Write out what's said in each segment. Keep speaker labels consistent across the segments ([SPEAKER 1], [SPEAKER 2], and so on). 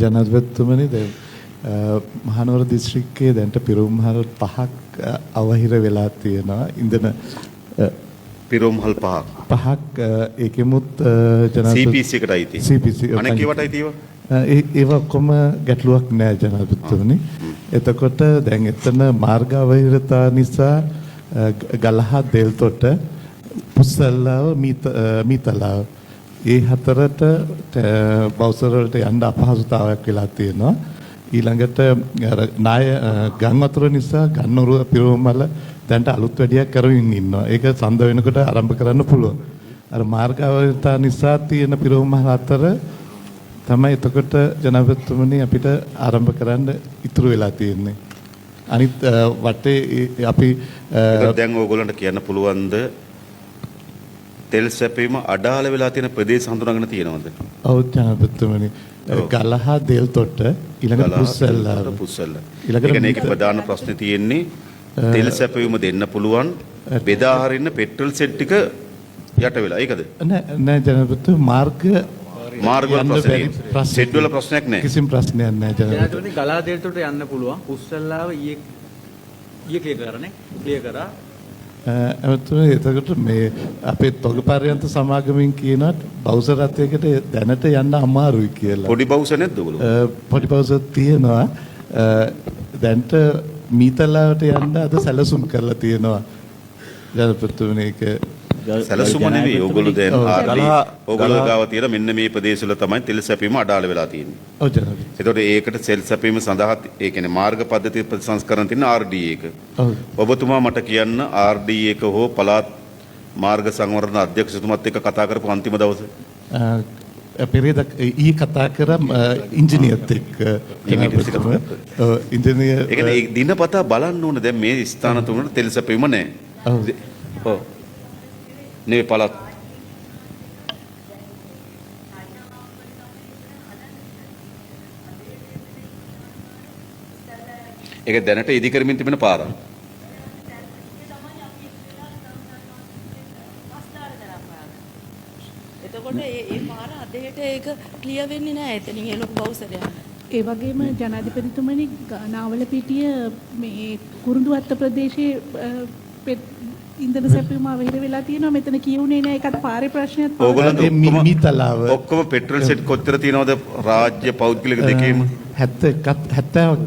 [SPEAKER 1] ජනාධිපතිතුමනි දැන් මහනුවර දිස්ත්‍රික්කයේ දැන්ට පිරුම්හල් 5ක් අවහිර වෙලා තියෙනවා. ඉන්ධන
[SPEAKER 2] පිරුම්හල් 5ක්
[SPEAKER 1] ඒකෙමුත්
[SPEAKER 2] CPC එකටයි තියෙන්නේ.
[SPEAKER 1] CPC
[SPEAKER 2] අනෙක් ඒවටයි තියෙනවා.
[SPEAKER 1] ඒව ඔක්කොම ගැටලුවක් නෑ ජනාධිපතිතුමනි. එතකොට දැන් එතන මාර්ග අවහිරතා නිසා ගලහ දෙල්තොට පුස්සල්ලාව මීතලාව ඒ හතරට බවුසර වලට යන්න අපහසුතාවයක් වෙලා තියෙනවා. ඊළඟට නාය ගම් වතුර නිසා ගන්නොරුව පිරුමල දැන්ට අලුත් වැඩියක් කරමින් ඉන්නවා. ඒක සඳ වෙනකොට ආරම්භ කරන්න පුළුවන්. අර මාර්ග අවහිරතා නිසා තියෙන පිරුමල අතර තමයි එතකොට ජනාධිපතිතුමනි අපිට ආරම්භ කරන්න ඉතුරු වෙලා තියෙන්නේ. අනිත් වටේ අපි
[SPEAKER 2] දැන් ඕගොල්ලන්ට කියන්න පුළුවන්ද තෙල් සැපීම අඩාල වෙලා තියෙන ප්‍රදේශ හඳුනාගෙන තියෙනවද?
[SPEAKER 1] ඔව් ජනාධිපතිතුමනි. ගලහ දෙල්තොට ඊළඟ පුස්සල්ල.
[SPEAKER 2] ඊළඟට මේකේ ප්‍රධාන ප්‍රශ්නේ තියෙන්නේ තෙල් සැපීම දෙන්න පුළුවන් බෙදා හරින්න පෙට්‍රල් සෙට් ටික යට වෙලා. ඒකද?
[SPEAKER 1] නෑ ජනාධිපතිතුමනි
[SPEAKER 2] මාර්ග වල ප්‍රශ්නේ සෙට් වල ප්‍රශ්නයක් නෑ.
[SPEAKER 1] කිසිම ප්‍රශ්නයක් නෑ ජනාධිපතිතුමනි.
[SPEAKER 3] ගලා දෙල්තොට යන්න පුළුවන්. පුස්සල්ලාව ඊයේ ක්ලියර් කරා.
[SPEAKER 1] එතකොට එතකොට මේ අපේ තොග පර්යන්ත සමාගමෙන් කියනත් බවුස රථයකට දැනට යන්න අමාරුයි කියලා.
[SPEAKER 2] පොඩි බවුස නැද්ද ඔයගොල්ලෝ?
[SPEAKER 1] පොඩි බවුස තියෙනවා. දැන්ට මීතලාවට යන්න අද සැලසුම් කරලා තියෙනවා. ජනපතිතුමනි ඒක
[SPEAKER 2] සැලසුම නෙවෙයි. ඕගොල්ලෝ දැන් ඕගොල්ලෝ ගාව තියෙන මෙන්න මේ ප්‍රදේශවල තමයි තෙල් සැපීම අඩාල වෙලා තියෙන්නේ.
[SPEAKER 1] ඔව් ජනපති.
[SPEAKER 2] ඒතකොට ඒකට තෙල් සැපීම සඳහා ඒ කියන්නේ මාර්ග පද්ධති ප්‍රතිසංස්කරණ තියෙන RDA එක.
[SPEAKER 1] ඔව්.
[SPEAKER 2] ඔබතුමා මට කියන්න RDA එක හෝ පළාත් මාර්ග සංවර්ධන අධ්‍යක්ෂතුමත් එක්ක කතා කරපු අන්තිම දවසේ.
[SPEAKER 1] පෙරේද කතා කරා ඉංජිනේරුත් එක්ක. ඉංජිනේර
[SPEAKER 2] ඒ කියන්නේ දිනපතා බලන්න ඕන දැන් මේ ස්ථාන තුනට තෙල් සැපීම නැහැ. ඔව්. නේ පළාත් ඒක දැනට ඉදි කරමින් තිබෙන පාරක්.
[SPEAKER 4] එතකොට ඒ පාර අදහෙට ඒක ක්ලියර් වෙන්නේ නැහැ. එතනින් ඒ ලොකු බවුසරයක්.
[SPEAKER 5] ඒ වගේම ජනාධිපතිතුමනි නාවලපිටිය මේ කුරුඳුවත්ත ප්‍රදේශයේ ඉන්ධන සැපීම අවහිර වෙලා තියෙනවා. මෙතන කියුනේ නෑ. ඒකට පාරේ ප්‍රශ්නයක්
[SPEAKER 2] ඕගොල්ලෝ
[SPEAKER 1] මීතලාව
[SPEAKER 2] ඔක්කොම පෙට්‍රල් සෙට් කොච්චර තියෙනවද රාජ්‍ය පෞද්ගලික දෙකේම?
[SPEAKER 1] 70ක්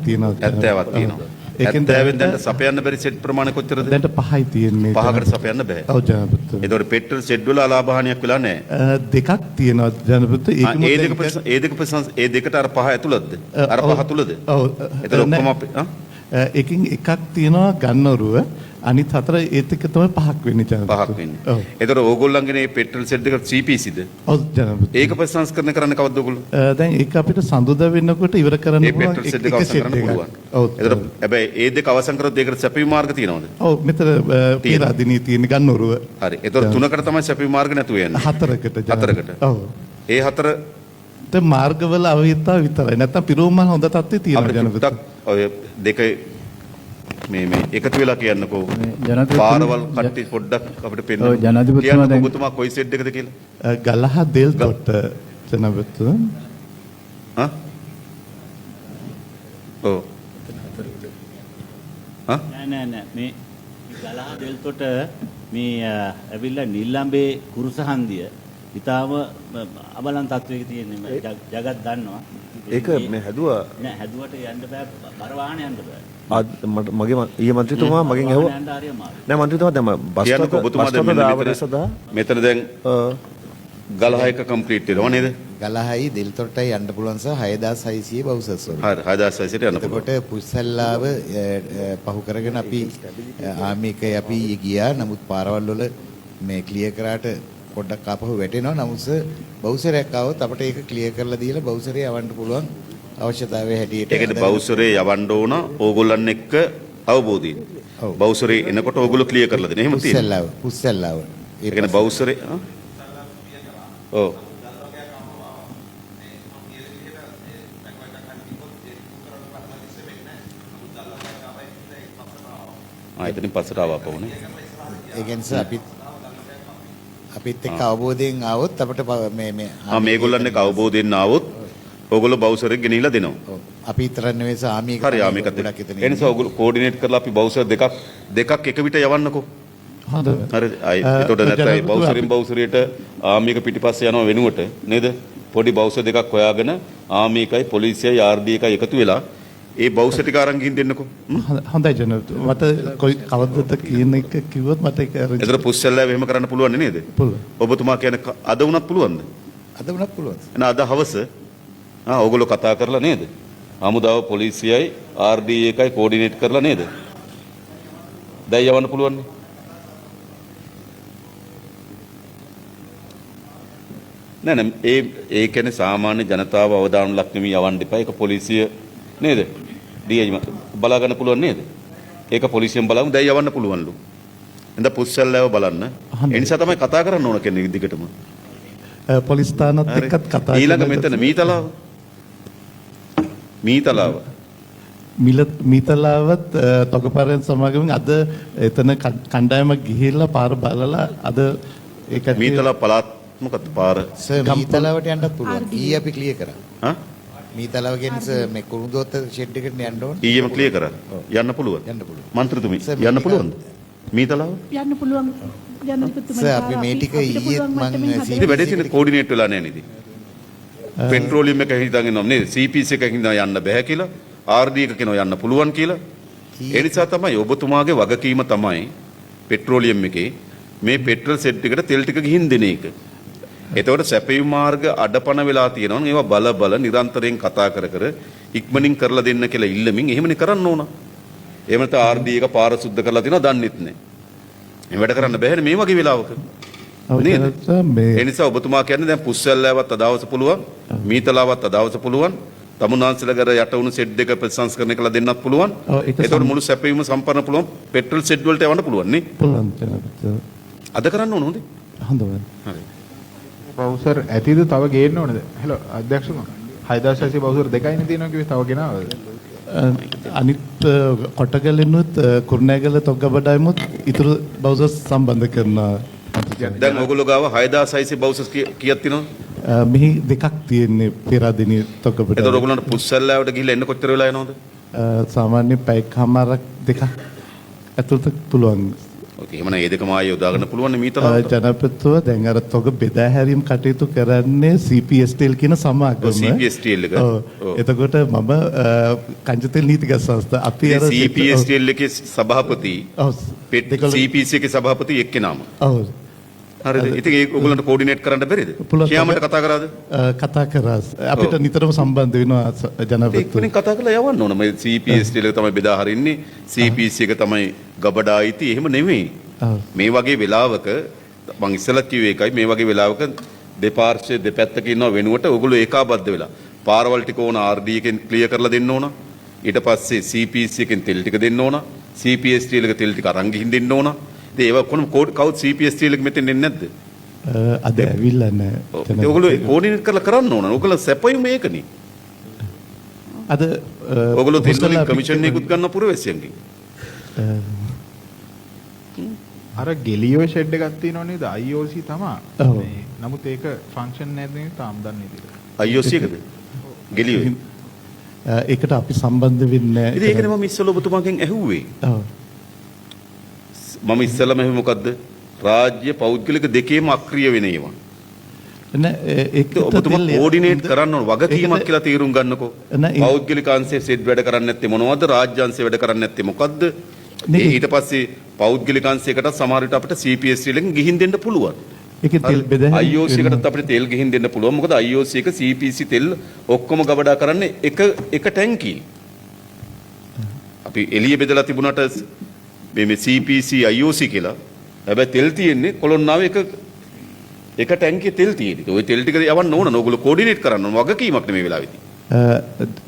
[SPEAKER 1] තියෙනවා.
[SPEAKER 2] 70ක් තියෙනවා. ඒකෙන් දැන් සපයන්න බැරි සෙට් ප්‍රමාණය කොච්චරද?
[SPEAKER 1] දැන්ට 5යි තියෙන්නේ.
[SPEAKER 2] 5කට සපයන්න බෑ.
[SPEAKER 1] ඔව් ජනපති.
[SPEAKER 2] ඒතකොට පෙට්‍රල් සෙට් වල අලාභහානියක් වෙලා නැහැ.
[SPEAKER 1] දෙකක් තියෙනවා ජනපති.
[SPEAKER 2] ඒ දෙකට අර 5 ඇතුළත්ද? අර 5 තුලද?
[SPEAKER 1] ඔව්.
[SPEAKER 2] ඒතර ඔක්කොම
[SPEAKER 1] එකකින් එකක් තියෙනවා ගන්නොරුව. අනිත් හතර ඒත් එක තමයි 5ක් වෙන්නේ ජනපති.
[SPEAKER 2] 5ක් වෙන්නේ. ඔව්. ඒතර ඕගොල්ලන්ගේ මේ පෙට්‍රල් සෙට් එක CPCද?
[SPEAKER 1] ඔව් ජනපති.
[SPEAKER 2] ඒක ප්‍රසංස්කරණය කරන්න කවද්ද ඕගොල්ලෝ?
[SPEAKER 1] දැන් ඒක අපිට සඳුදා වෙනකොට ඉවර කරන්න
[SPEAKER 2] පුළුවන්. ඒ පෙට්‍රල් සෙට් එක අවසන් කරන්න පුළුවන්.
[SPEAKER 1] ඔව්.
[SPEAKER 2] ඒතර හැබැයි ඒ දෙක අවසන් කරොත් ඒකට සැපීම මාර්ග තියෙනවද?
[SPEAKER 1] ඔව් මෙතන පීරාදිනී තියෙන ගන්නොරුව.
[SPEAKER 2] හරි. ඒතර තුනකට තමයි සැපීම මාර්ග නැතුව යන්නේ. හතරකට.
[SPEAKER 1] ඔව්.
[SPEAKER 2] ඒ හතර
[SPEAKER 1] මාර්ගවල අවහිරතාව විතරයි. නැත්තම් පිරුමල් හොඳ තත්ත්වයේ තියෙනවා ජනපති.
[SPEAKER 2] ඔය දෙක මේ එකතු වෙලා කියන්නකෝ. පාරවල් කට්ටි පොඩ්ඩක් අපිට පෙන්නන්න.
[SPEAKER 3] ඔව් ජනාධිපතිතුමා දැන්
[SPEAKER 2] ඔබතුමා කොයි සෙට් එකද කියලා?
[SPEAKER 1] ගලහ දෙල්තොට ජනපති.
[SPEAKER 2] හා? ඔව්. හා?
[SPEAKER 6] නෑ මේ ගලහ දෙල්තොට මේ ඇවිල්ලා නිල්ලම්බේ කුරුසහන්දිය ඊටාම අබලන් තත්වයක තියෙන ජගත් දන්නවා.
[SPEAKER 7] ඒක මේ හැදුවා
[SPEAKER 6] නෑ හැදුවට යන්න බෑ බර වාහන යන්න බෑ.
[SPEAKER 7] මගේ ඊයේ මන්ත්‍රීතුමා මගෙන් ඇහුවා නෑ මන්ත්‍රීතුමා දැන් බස්
[SPEAKER 2] ඔබතුමා මෙතන දැන් ගලහ එක කම්ප්ලීට් වෙනවා නේද?
[SPEAKER 8] ගලහයි දෙල්තොටයි යන්න පුළුවන් සහ 6600 බවුසස් වල.
[SPEAKER 2] හරි 6600ට යන්න පුළුවන්.
[SPEAKER 8] එතකොට පුස්සල්ලාව පහු කරගෙන අපි ආමිකේ අපි ගියා. නමුත් පාරවල් වල මේ ක්ලියර් කරාට පොඩ්ඩක් ආපහු වැටෙනවා. නමුත් බවුසරයක් ආවොත් අපිට ඒක ක්ලියර් කරලා දීලා බවුසරේ යවන්න පුළුවන් අවශ්‍යතාවයේ හැටියට.
[SPEAKER 2] ඒකද බවුසරේ යවන්න ඕන ඕගොල්ලන් එක්ක අවබෝධයෙන්. බවුසරේ එනකොට ඕගොල්ලෝ ක්ලියර් කරලා දෙන. එහෙම තියෙනවා.
[SPEAKER 8] පුස්සල්ලාව.
[SPEAKER 2] ඒ කියන්නේ බවුසරේ ඔව්. එතනින් පස්සට ආවපුවනේ.
[SPEAKER 8] ඒ කියන්නේ අපිත් එක්ක අවබෝධයෙන් ආවොත් අපිට මේ
[SPEAKER 2] මේගොල්ලන් එක්ක අවබෝධයෙන් ආවොත් ඕගොල්ලෝ බවුසරෙක් ගෙනිහිලා දෙනවා.
[SPEAKER 8] ඔව්. අපි විතරක් නෙවෙයි ආමි එක
[SPEAKER 2] හරි ආමේකත්
[SPEAKER 8] ගොඩක් එතන
[SPEAKER 2] ඒ නිසා ඕගොල්ලෝ කෝඩිනේට් කරලා අපි බවුසර් දෙකක් එක විට යවන්නකෝ.
[SPEAKER 1] හොඳයි.
[SPEAKER 2] හරි. එතකොට නැත්නම් බවුසරින් බවුසරියට ආමික පිටිපස්සේ යනවා වෙනුවට නේද? පොඩි බවුසර් දෙකක් හොයාගෙන ආමිකයි පොලිසියයි RD එකයි එකතු වෙලා ඒ බවුසර් ටික අරන් ගිහින් දෙන්නකෝ.
[SPEAKER 1] හොඳයි ජනාධිපති. මට කොයි කවදද කියන එක කිව්වොත් මට ඒක
[SPEAKER 2] එතකොට පුස්සල්ලාව එහෙම කරන්න පුළුවන් නේද?
[SPEAKER 1] පුළුවන්.
[SPEAKER 2] ඔබතුමා කියන්නේ අද වුණත් පුළුවන්ද?
[SPEAKER 8] අද වුණත් පුළුවන්.
[SPEAKER 2] එහෙනම් අද හවස ඕගොල්ලෝ කතා කරලා නේද? හමුදාව පොලිසියයි RD එකයි කෝඩිනේට් කරලා නේද? දැන් යවන්න පුළුවන් නේ? නෑ ඒ කියන්නේ සාමාන්‍ය ජනතාව අවධානය ලක් වෙමි යවන්න එපා. ඒක පොලිසිය නේද? DI බලා ගන්න පුළුවන් නේද? ඒක පොලිසියෙන් බලමු දැන් යවන්න පුළුවන්ලු. එඳ පුස්සල්ලාව බලන්න. ඒ නිසා තමයි කතා කරන්න ඕන කියන්නේ දිගටම.
[SPEAKER 1] පොලිස් ස්ථානත් එක්කත් කතා
[SPEAKER 2] ඊළඟ මෙතන මීතලාව
[SPEAKER 1] මීතලාවත් තොගපරෙන් සමාගමෙන් අද එතන කණ්ඩායමක් ගිහිල්ලා පාර බලලා අද ඒක
[SPEAKER 2] මීතලාව පළාත් මොකක්ද පාර
[SPEAKER 8] සර් මීතලාවට යන්නත් පුළුවන්. ඊයේ අපි ක්ලියර් කරා. මීතලාව කියන්නේ සර් මේ කුරුඳුවත්ත ෂෙඩ් එකට යන්න ඕන.
[SPEAKER 2] ඊයේම ක්ලියර් කරා. යන්න පුළුවන්. මන්ත්‍රීතුමී යන්න පුළුවන්ද? මීතලාව
[SPEAKER 5] යන්න පුළුවන් ජනාධිපතිතුමනි.
[SPEAKER 8] සර් අපි මේ ටික ඊයේ මම
[SPEAKER 2] ඉතින් වැඩේ තියෙන කෝඩිනේට් වෙලා නැහැ නේද? පෙට්‍රෝලියම් එක හිතාගෙන ඉන්නවා නේද? CPC එකකින් යන්න බෑ කියලා. RD එක කියනවා යන්න පුළුවන් කියලා. ඒ නිසා තමයි ඔබතුමාගේ වගකීම තමයි පෙට්‍රෝලියම් එකේ මේ පෙට්‍රල් සෙට් එකට තෙල් ටික ගිහින් දෙන එක. එතකොට සැපයුම් මාර්ග අඩපණ වෙලා තියෙනවා. ඒවා බල නිරන්තරයෙන් කතා කර ඉක්මනින් කරලා දෙන්න කියලා ඉල්ලමින් එහෙමනේ කරන්න ඕන. එහෙම නැත්නම් RD එක පාර සුද්ධ කරලා තියනවා දන්නෙත් නැහැ. මේ වැඩ කරන්න බෑනේ මේ වගේ වෙලාවක. ඒ නිසා ඔබතුමා කියන්නේ දැන් පුස්සල්ලාවත් අදවස පුළුවන්, මීතලාවත් අදවස පුළුවන්, තමුන්නාන්සලගර යට වුණු සෙට් එක ප්‍රතිසංස්කරණය කළා දෙන්නත් පුළුවන්. ඒතකොට මුළු සැපයුම සම්පන්න පුළුවන් පෙට්‍රල් සෙට් වලට යවන්න පුළුවන් නේ.
[SPEAKER 1] පුළුවන් ජනාධිපති.
[SPEAKER 2] අද කරන්න ඕන හොඳේ.
[SPEAKER 1] හොඳයි.
[SPEAKER 2] හරි.
[SPEAKER 9] බවුසර් ඇතිද තව ගේන්න ඕනද? හෙලෝ අධ්‍යක්ෂතුමා. 6600 බවුසර් දෙකයිනේ තියෙනවා කිව්වේ තව ගෙනාවද?
[SPEAKER 1] අනිත් කොටගලිනුත් කුරුණෑගල තොගබඩයිමුත් ඉතුරු බවුසර් සම්බන්ධ කරනවා.
[SPEAKER 2] දැන් ඔයගොල්ලෝ ගාව 6600 බවුසර්ස් කීයක් තියෙනවද?
[SPEAKER 1] මෙහි දෙකක් තියෙන්නේ පෙරදිනේ තොගබඩ.
[SPEAKER 2] එතකොට ඔයගොල්ලන්ට පුස්සල්ලාවට ගිහිල්ලා එන්න කොච්චර වෙලා යනවද?
[SPEAKER 1] සාමාන්‍ය පැයකමාරක් දෙකක් ඇතුළත පුළුවන්.
[SPEAKER 2] ඕකේ එහෙනම් මේ දෙකම ආයෙ යොදා ගන්න පුළුවන් නේ මීතලාවට.
[SPEAKER 1] ජනපතිතුමා දැන් අර තොග බෙදා හැරීම් කටයුතු කරන්නේ CPSTL කියන සමාගම.
[SPEAKER 2] CPSTL එක.
[SPEAKER 1] එතකොට මම කංචතෙල් නීතිගත සංස්ථා අපි අර
[SPEAKER 2] CPSTL එකේ සභාපති CPC එකේ සභාපති එක්කෙනාම.
[SPEAKER 1] ඔව්.
[SPEAKER 2] හරිද? ඉතින් ඒක ඔයගොල්ලන්ට කෝඩිනේට් කරන්න බැරිද? කියාමට කතා කරාද?
[SPEAKER 1] කතා කරා. අපිට නිතරම සම්බන්ධ වෙනවා ජනපතිතුමා.
[SPEAKER 2] එක්කෙනෙක් කතා කරලා යවන්න ඕන. මේ CPSTL එක තමයි බෙදා හරින්නේ. CPC එක තමයි ගබඩා අයිති. එහෙම නෙමෙයි. මේ වගේ වෙලාවක මං ඉස්සෙල්ලා කිව්වේ ඒකයි මේ වගේ වෙලාවක දෙපාර්ශ්වයේ දෙපැත්තක ඉන්නව වෙනුවට ඔයගොල්ලෝ ඒකාබද්ධ වෙලා පාරවල් ටික ඕන RD එකෙන් ක්ලියර් කරලා දෙන්න ඕන. ඊට පස්සේ CPC එකෙන් තෙල් ටික දෙන්න ඕන. CPSTL එක තෙල් ටික අරන් ගිහින් දෙන්න ඕන. ඒව කොහොම කවුද CPSTL එක මෙතෙන් එන්නේ නැද්ද?
[SPEAKER 1] අද ඇවිල්ලා නැහැ.
[SPEAKER 2] ඔයගොල්ලෝ කෝඩිනේට් කරලා කරන්න ඕන. ඔයගොල්ලෝ සැපයුම මේකනේ.
[SPEAKER 1] අද
[SPEAKER 2] ඔයගොල්ලෝ තෙල් කමිෂන් එකකුත් ගන්න පුරවැසියන්ගෙන්.
[SPEAKER 9] අර ගෙලියෝ ෂෙඩ් එකක් තියෙනව නේද? IOC තමයි. නමුත් ඒක ෆන්ක්ෂන් නැද්ද නේ තාම දන්නේ නැහැ.
[SPEAKER 2] IOC එකද? ගෙලියෝ.
[SPEAKER 1] ඒකට අපි සම්බන්ධ වෙන්නේ නැහැ.
[SPEAKER 2] ඉතින් ඒකනේ මම ඉස්සෙල්ලා ඔබතුමාගෙන් ඇහුවේ.
[SPEAKER 1] ඔව්.
[SPEAKER 2] මම ඉස්සෙල්ලාම ඇහුවේ මොකද්ද? රාජ්‍ය පෞද්ගලික දෙකේම අක්‍රිය වෙන ඒවා.
[SPEAKER 1] නෑ ඒක
[SPEAKER 2] ඔබතුමා කෝඩිනේට් කරන්න ඕන වගකීමක් කියලා තීරුම් ගන්නකෝ. පෞද්ගලික අංශයේ සෙට් වැඩ කරන්නේ නැත්තේ මොනවද? රාජ්‍ය අංශයේ වැඩ කරන්නේ නැත්තේ මොකද්ද? ඊට පස්සේ පෞද්ගලික අංශයකට සමහර විට අපිට CPSTL එකෙන් ගිහින් දෙන්න පුළුවන්.
[SPEAKER 1] ඒකේ තෙල් බෙදා
[SPEAKER 2] IOC එකටත් අපිට තෙල් ගිහින් දෙන්න පුළුවන්. මොකද IOC එක CPC තෙල් ඔක්කොම ගබඩා කරන්නේ එක ටැංකිය. අපි එළිය බෙදලා තිබුණාට මේ CPC IOC කියලා. හැබැයි තෙල් තියෙන්නේ කොළොන්නාවේ එක ටැංකිය තෙල් තියෙන්නේ. ওই තෙල් ටික යවන්න ඕන. ඕගොල්ලෝ කෝඩිනේට් කරන්න ඕන. වගකීමක් නෙමෙයි වෙලාවෙදී.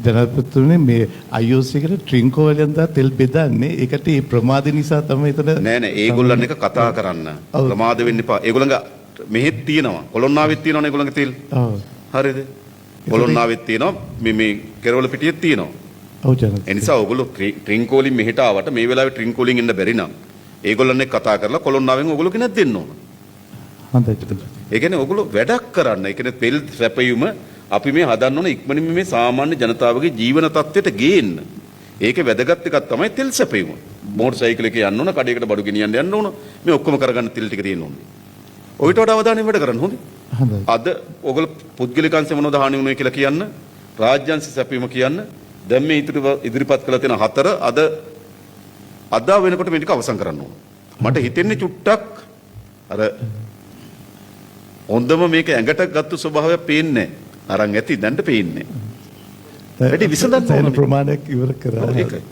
[SPEAKER 1] ජනපතිතුමනි මේ IOC එකට ට්‍රින්කෝ වලින් දා තෙල් බෙදන්නේ ඒකට මේ ප්‍රමාද නිසා තමයි එතන
[SPEAKER 2] නෑ ඒගොල්ලන් එක කතා කරන්න ප්‍රමාද වෙන්න එපා. ඒගොල්ලන්ගේ මෙහෙත් තියෙනවා. කොළොන්නාවෙත් තියෙනවනේ ඒගොල්ලන්ගේ තෙල්.
[SPEAKER 1] ඔව්.
[SPEAKER 2] හරිද? කොළොන්නාවෙත් තියෙනවා. මේ කෙරවල පිටියෙත් තියෙනවා.
[SPEAKER 1] ඔව් ජනපති.
[SPEAKER 2] ඒ නිසා ඕගොල්ලෝ ට්‍රින්කෝ වලින් මෙහෙට ආවට මේ වෙලාවේ ට්‍රින්කෝ වලින් එන්න බැරි නම් ඒගොල්ලන් එක්ක කතා කරලා කොළොන්නාවෙන් ඕගොල්ලෝ කෙනෙක් දෙන්න ඕන.
[SPEAKER 1] හොඳයි ජනපති.
[SPEAKER 2] ඒ කියන්නේ ඕගොල්ලෝ වැඩක් කරන්න. ඒ කියන්නේ තෙල් සැපයුම අපි මේ හදන්න ඕන ඉක්මනින්ම මේ සාමාන්‍ය ජනතාවගේ ජීවන තත්ත්වයට ගේන්න. ඒකේ වැදගත් එකක් තමයි තෙල් සැපයීම. මෝටර් සයිකලයක යන්න ඕන, කඩේකට බඩු ගෙනියන්න යන්න ඕන. මේ ඔක්කොම කරගන්න තෙල් ටික තියෙන්න ඕනේ. ඔයිට වඩා අවධානයෙන් වැඩ කරන්න හොඳයි.
[SPEAKER 1] හොඳයි.
[SPEAKER 2] අද ඔයගොල්ලෝ පුද්ගලික අංශ මොනවද හානි වුනේ කියලා කියන්න. රාජ්‍ය අංශ සැපයීම කියන්න. දැන් මේ ඉදිරිපත් කළ තියෙන 4 අද වෙනකොට මේ ටික අවසන් කරන්න ඕන. මට හිතෙන්නේ චුට්ටක් අර හොඳම මේක ඇඟට ගත්තු ස්වභාවය පේන්නේ නැහැ. අරන් ඇති දැන්ට පේන්නේ. වැඩි විසඳන්න ඕන
[SPEAKER 1] ප්‍රමාණයක් ඉවර කරා.
[SPEAKER 2] ඒකයි.